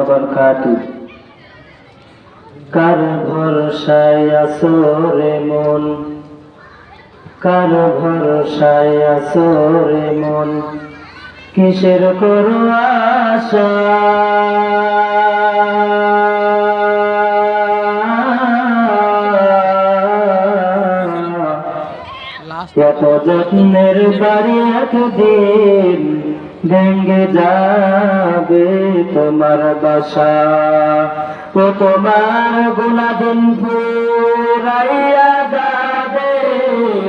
বারাকাতু। কার ভরসায় আছো রে মন, কার ভরসায় আছো রে মন, কিসের করো আশা? এত যত্নের বাড়ি একদিন ভেঙে যাবে তোমার বাসা। ও তোমার গুনাদিন ফুরাইয়া যাবে,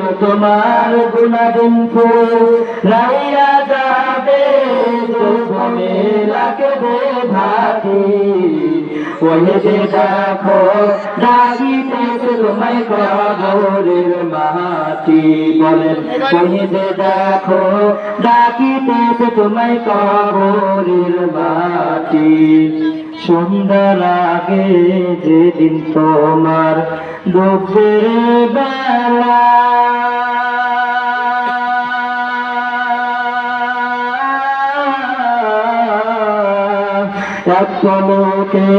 ও তোমার গুনাদিন ফুরাইয়া যাবে, যৌবনে লাগবে ভাটি। ওই যে দেখো ডাকিতেছে তোমায় কবরের মাটি। বলেন ওই যে দেখো ডাকিতেছে তোমায় কবরের মাটি। সন্ধ্যার আগে যেদিন তোমার দুপুরের বেলা, এক পলকে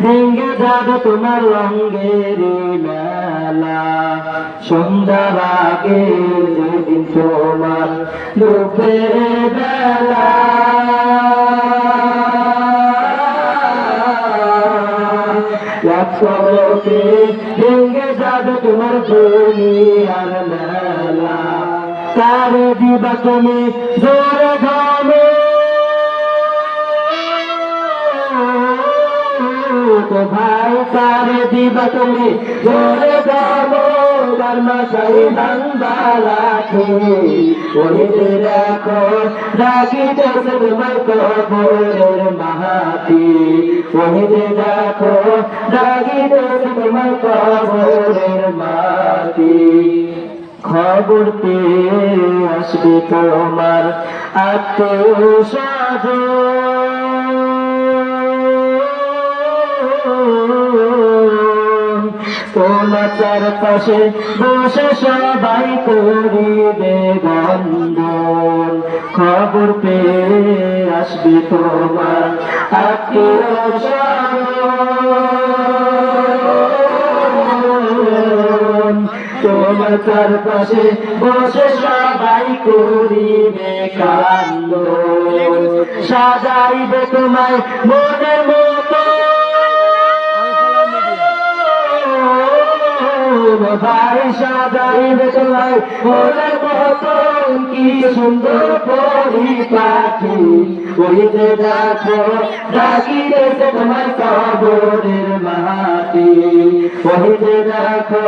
ভেঙে যাবে তোমার রঙের মেলা। সন্ধ্যার আগে যেদিন তোমার দুপুরের বেলা, এক পলকে ভেঙে যাবে তোমার দুনিয়ার মেলা। কারে দিবা তুমি জোরে ঘামে, তো ভাই কারে দিবা তুমি জোরে গাবো, তার মাথায় বাংলা রাখে। ওই যে দেখো ডাকিতেছে তোমার কবরের মাটি। ওই যে দেখো ডাকিতেছে তোমার কবরের মাটি। খবর পেয়ে আসবে তোমার আত্মীয়স্বজন, তোমার চারপাশে বসে সবাই করিবে বন্দন। খবর পেয়ে আসবে তোমার আত্মীয়স্বজন, তোমার চারপাশে বসে সবাই করিবে কান্দন। সাজাইবে তোমায় মনের মতো, ভাই সাজাইবে তোমায় মনের মতো, কি সুন্দর পরিপাটি। ওই যে দেখো ডাকিতেছে তোমার কবরের মাটি। ওই যে দেখো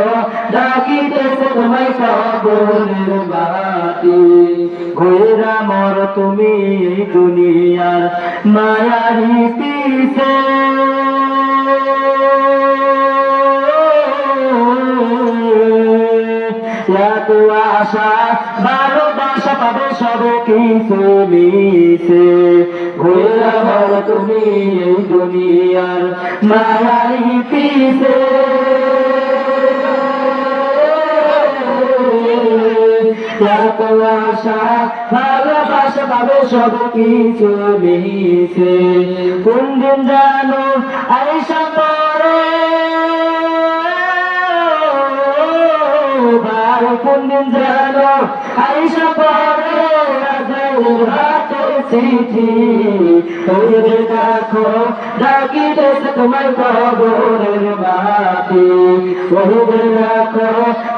ডাকিতেছে তোমার কবরের মাটি। ঘুরা মর তুমি এই দুনিয়ার মায়ারি পিছে, এত আশা ভালোবাসা পাবে সব কিছু মিশে। ঘুরে মর তুমি এই দুনিয়ার মায়ারি পিছে, এত আশা ভালোবাসা পাবে সব কিছু মিশে। কোন দিন জানো আইসা পরে, কোন দিন জানো আইসা পরে হাতের চিঠি। ওই যে দেখো ডাকিতেছে তোমার কবরের মাটি। ওই যে দেখো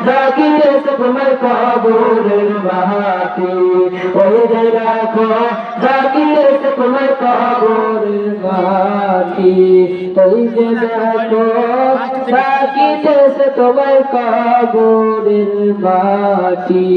ডাকিতেছে তোমার কবরের মাটি। ওই যে দেখো ডাকিতেছে তোমার কবরের মাটি। ওই যে দেখো ডাকিতেছে তোমার কবরের মাটি।